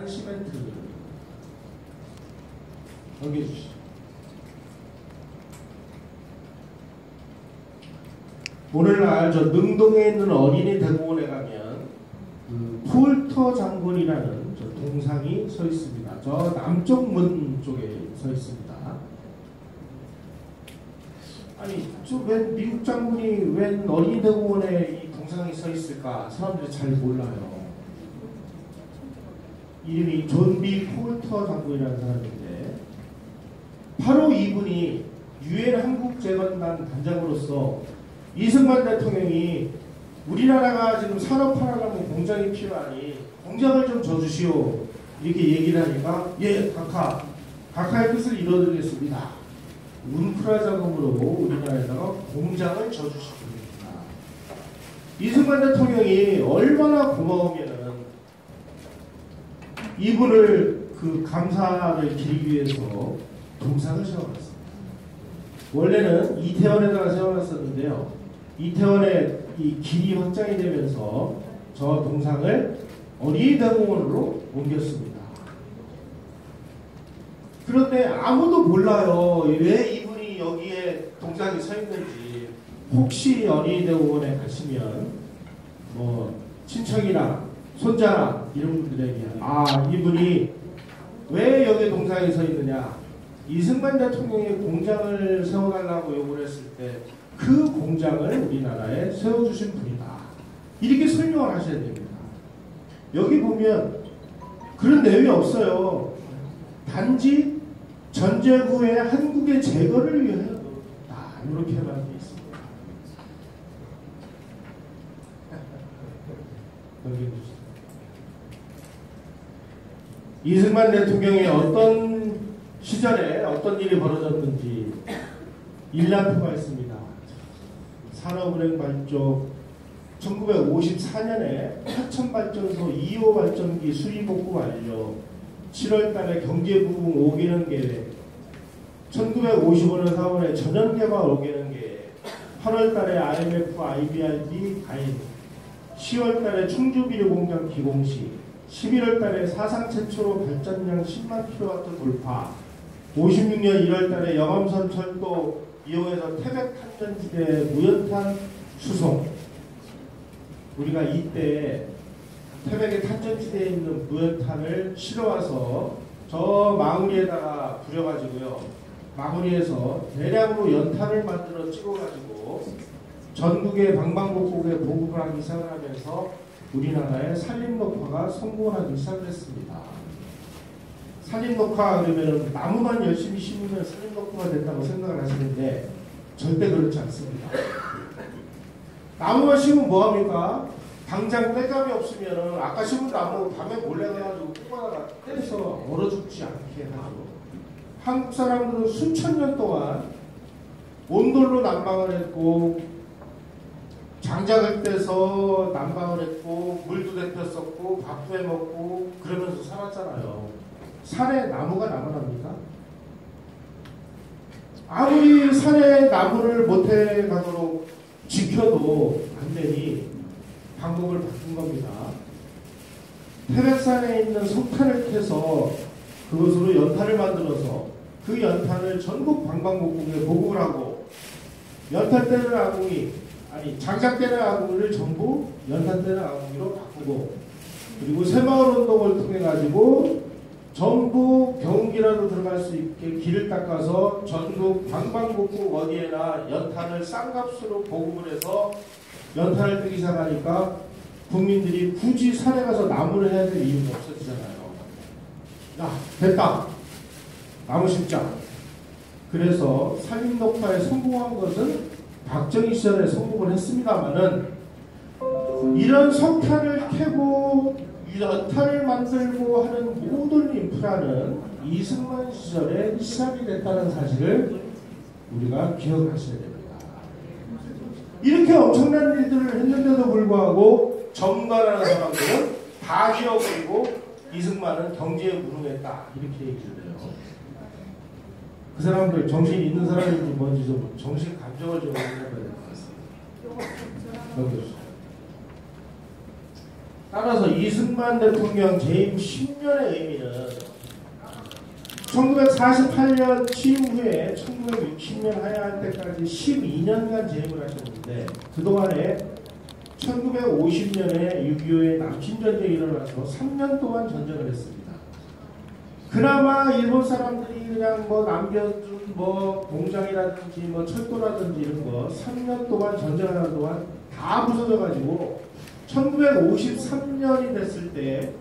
시멘트 넘겨주시죠. 오늘날 저 능동에 있는 어린이 대공원에 가면 그 폴터 장군이라는 저 동상이 서 있습니다. 저 남쪽 문 쪽에 서 있습니다. 아니, 저 웬 미국 장군이 웬 어린이 대공원에 이 동상이 서 있을까? 사람들이 잘 몰라요. 이름이 존 B 폴터 장군이라는 사람인데, 바로 이분이 유엔 한국재건단 단장으로서 이승만 대통령이 우리나라가 지금 산업화하려면 공장이 필요하니 공장을 좀 줘주시오 이렇게 얘기를 하니까, 예, 각하의 뜻을 이뤄드리겠습니다. 운프라 자금으로 우리나라에다가 공장을 져주시고 있습니다. 이승만 대통령이 얼마나 고마우면은 이분을 그 감사를 기리기 위해서 동상을 세워놨습니다. 원래는 이태원에다가 세워놨었는데요. 이태원의 이 길이 확장이 되면서 저 동상을 어린이대공원으로 옮겼습니다. 그런데 아무도 몰라요. 왜 이분이 여기에 동상이 서 있는지. 혹시 어린이대공원에 가시면 뭐 친척이나 손자나 이런 분들에게 이분이 왜 여기에 동상이 서 있느냐, 이승만 대통령이 공장을 세워달라고 요구를 했을 때 그 공장을 우리나라에 세워주신 분이다, 이렇게 설명을 하셔야 됩니다. 여기 보면 그런 내용이 없어요. 단지 전쟁 후에 한국의 제거를 위하여 이렇게만 되어 있습니다. 이승만 대통령이 어떤 시절에 어떤 일이 벌어졌는지 일람표가 있습니다. 산업은행 발족, 1954년에 하천발전소 2호 발전기 수리복구 완료, 7월달에 경제부흥 5개년 계획, 1955년 4월에 전연개발 5개년 계획, 8월달에 IMF IBRD 가입, 10월달에 충주비료공장 기공식, 11월달에 사상 최초로 발전량 10만 kW 돌파, 56년 1월달에 영암선 철도 이용해서 태백 탄전지대 무연탄 수송. 우리가 이때 태백의 탄전지대에 있는 무연탄을 실어와서 저 마구니에다가 부려가지고요, 마구니에서 대량으로 연탄을 만들어 찍어가지고 전국의 방방곡곡에 보급을 하기 시작을 하면서 우리나라의 산림녹화가 성공하기 시작을 했습니다. 산림녹화 그러면 나무만 열심히 심으면 산림녹화가 된다고 생각을 하시는데 절대 그렇지 않습니다. 나무만 심으면 뭐합니까? 당장 떼감이 없으면 아까 심은 나무 밤에 몰래 가가지고 뽑아다가 떼서 얼어 죽지 않게 하죠. 한국 사람들은 수천 년 동안 온돌로 난방을 했고 장작을 떼서 난방을 했고 물도 데폈었고 밥도 해먹고 그러면서 살았잖아요. 산에 나무가 남아납니까? 아무리 산에 나무를 못해 가도록 지켜도 안 되니 방법을 바꾼 겁니다. 태백산에 있는 석탄을 캐서 그것으로 연탄을 만들어서 그 연탄을 전국 방방곡곡에 보급을 하고, 연탄 떼는 아궁이, 장작 떼는 아궁이를 전부 연탄 떼는 아궁이로 바꾸고, 그리고 새마을 운동을 통해 가지고 전부 경운기라도 들어갈 수 있게 길을 닦아서 전국 방방곡곡 어디에나 연탄을 싼 값으로 보급을 해서 연탄을 뜨기 시작하니까 국민들이 굳이 산에 가서 나무를 해야 될 이유가 없어지잖아요. 야, 됐다, 나무 심자. 그래서 산림녹화에 성공한 것은 박정희 시절에 성공을 했습니다만은, 이런 석탄을 캐고 연탄을 만들고 하는 모든 인프라는 이승만 시절에 시작이 됐다는 사실을 우리가 기억하셔야 됩니다. 이렇게 엄청난 일들을 했는데도 불구하고 전문가라는 사람들은 다 기억하고 이승만은 경제에 무능했다, 이렇게 얘기를 해요. 그 사람들 정신이 있는 사람인지 뭔지 좀 정신 감정을 좀 해봐야 될 것 같습니다. 따라서 이승만 대통령 재임 10년의 의미는 1948년 취임 후에 1960년 하야할 때까지 12년간 재임을 하셨는데 그동안에 1950년에 6.25의 남침전쟁이 일어나서 3년 동안 전쟁을 했습니다. 그나마 일본 사람들이 그냥 뭐 남겨준 뭐 공장이라든지 뭐 철도라든지 이런 거 3년 동안 전쟁을 하는 동안 다 부서져가지고 1953년이 됐을 때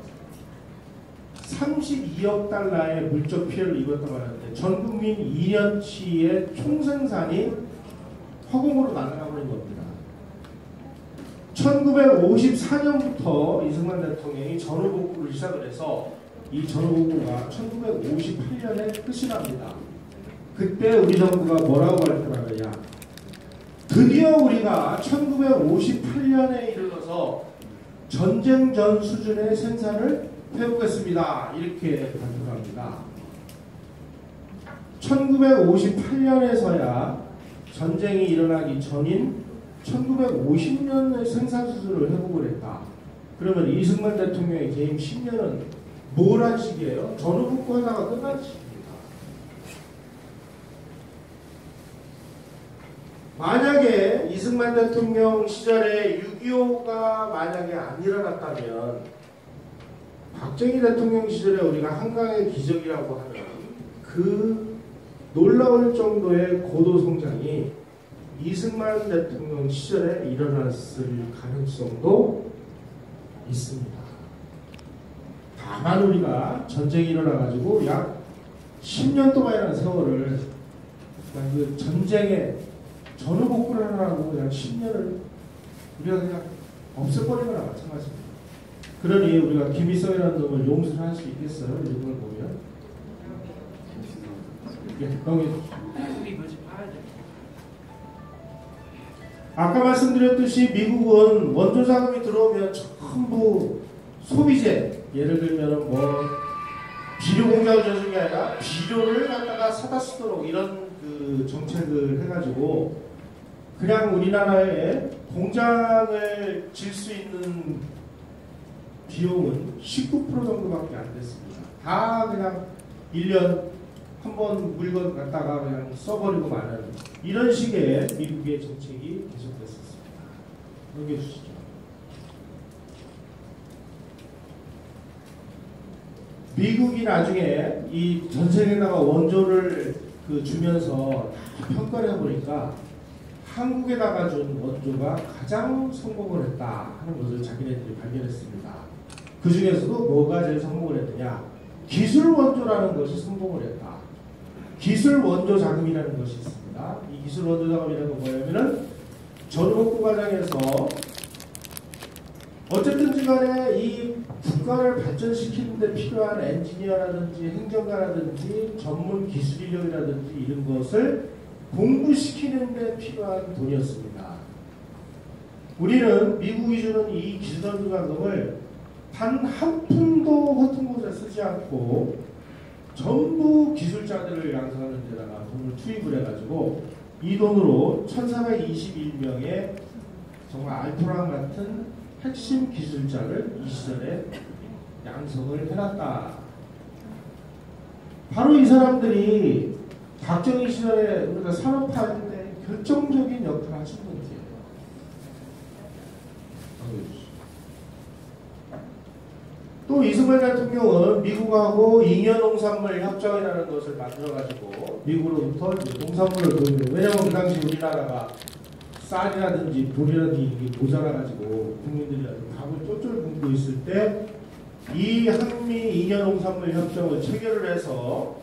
32억 달러의 물적 피해를 입었다고 하는데 전 국민 2년치의 총생산이 허공으로 날아가 버린 겁니다. 1954년부터 이승만 대통령이 전후복구를 시작을 해서 이 전후복구가 1958년에 끝이 납니다. 그때 우리 정부가 뭐라고 발표하느냐. 드디어 우리가 1958년에 이르러서 전쟁 전 수준의 생산을 해보겠습니다. 이렇게 발표합니다. 1958년에서야 전쟁이 일어나기 전인 1950년의 생산 수준을 회복을 했다. 그러면 이승만 대통령의 재임 10년은 뭘 한 시기예요? 전후복구 하다가 끝난 시기입니다. 만약에 이승만 대통령 시절에 6.25가 만약에 안 일어났다면 박정희 대통령 시절에 우리가 한강의 기적이라고 하는 그 놀라울 정도의 고도 성장이 이승만 대통령 시절에 일어났을 가능성도 있습니다. 다만 우리가 전쟁이 일어나가지고 약 10년 동안이라는 세월을 그 전쟁에 전후복구를 하라고 그냥 10년을 우리가 그냥 없애버리거나 마찬가지입니다. 그러니 우리가 김일성이라는 놈을 용서를 할 수 있겠어요? 이런 걸 보면. 아까 말씀드렸듯이 미국은 원조 자금이 들어오면 전부 소비재, 예를 들면 뭐 비료 공장을 져준 게 아니라 비료를 갖다가 사다 쓰도록 이런 그 정책을 해가지고 그냥 우리나라에 공장을 질 수 있는 비용은 19% 정도밖에 안 됐습니다. 다 그냥 1년 한 번 물건 갖다가 그냥 써버리고 마는 이런 식의 미국의 정책이 계속됐었습니다. 넘겨주시죠. 미국이 나중에 이 전 세계에다가 원조를 주면서 평가를 해보니까 한국에다가 준 원조가 가장 성공을 했다 하는 것을 자기네들이 발견했습니다. 그 중에서도 뭐가 제일 성공을 했느냐? 기술 원조라는 것이 성공을 했다. 기술 원조 자금이라는 것이 있습니다. 이 기술 원조 자금이라는 건 뭐냐면은 전후복구 과정에서 어쨌든지 간에 이 국가를 발전시키는 데 필요한 엔지니어라든지 행정가라든지 전문 기술 인력이라든지 이런 것을 공부시키는 데 필요한 돈이었습니다. 우리는 미국이 주는 이 기술 원조 자금을 단 한 푼도 허튼 곳에 쓰지 않고 전부 기술자들을 양성하는 데다가 돈을 투입을 해가지고 이 돈으로 1421명의 정말 알토란 같은 핵심 기술자를 이 시절에 양성을 해놨다. 바로 이 사람들이 박정희 시절에 우리가 산업화하는데 결정적인 역할을 하신 분들이에요. 또 이승만 대통령은 미국하고 잉여농산물 협정이라는 것을 만들어가지고 미국으로부터 농산물을 보여줘요. 왜냐하면 그 당시 우리나라가 쌀이라든지 보리라든지 이게 모자라가지고 국민들이 밥을 쫄쫄 굶고 있을 때 이 한미 잉여농산물 협정을 체결을 해서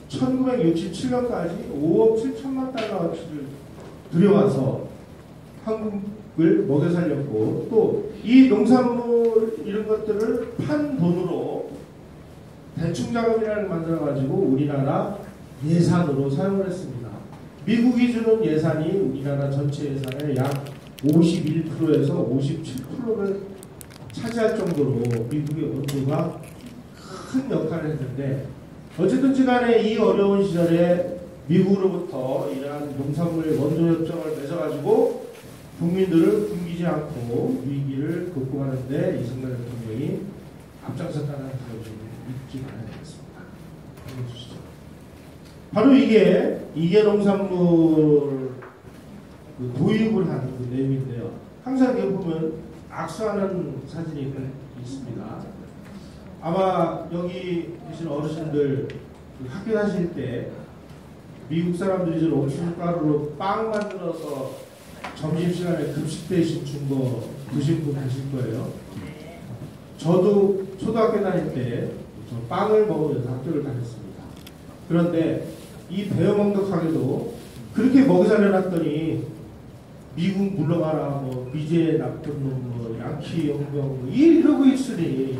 1967년까지 5억 7천만 달러어치를 들여와서 한국을 먹여 살렸고 또 이 농산물 이런 것들을 판 돈으로 대충자금이라는 걸 만들어가지고 우리나라 예산으로 사용을 했습니다. 미국이 주는 예산이 우리나라 전체 예산의 약 51%에서 57%를 차지할 정도로 미국의 원조가 큰 역할을 했는데 어쨌든지 간에 이 어려운 시절에 미국으로부터 이러한 농산물 원조 협정을 맺어가지고 국민들을 굶기지 숨기지 않고 위기를 극복하는데 이승만 대통령이 앞장섰다는 것을 잊지 말아야 되겠습니다. 보여주시죠. 바로 이게 농산물 도입을 하는 그 내용인데요. 항상 여기 보면 악수하는 사진이 있습니다. 아마 여기 계신 어르신들 학교 다닐 때 미국 사람들이 저 옥수수가루로 빵 만들어서 점심시간에 급식 대신 준 거 드신 분 계실 거예요. 저도 초등학교 다닐 때 저 빵을 먹으면서 학교를 다녔습니다. 그런데 이 배어망덕하게도 그렇게 먹이 살려놨더니 미국 물러가라, 뭐 미제 나쁜 놈, 뭐 양키 영병 이러고 있으니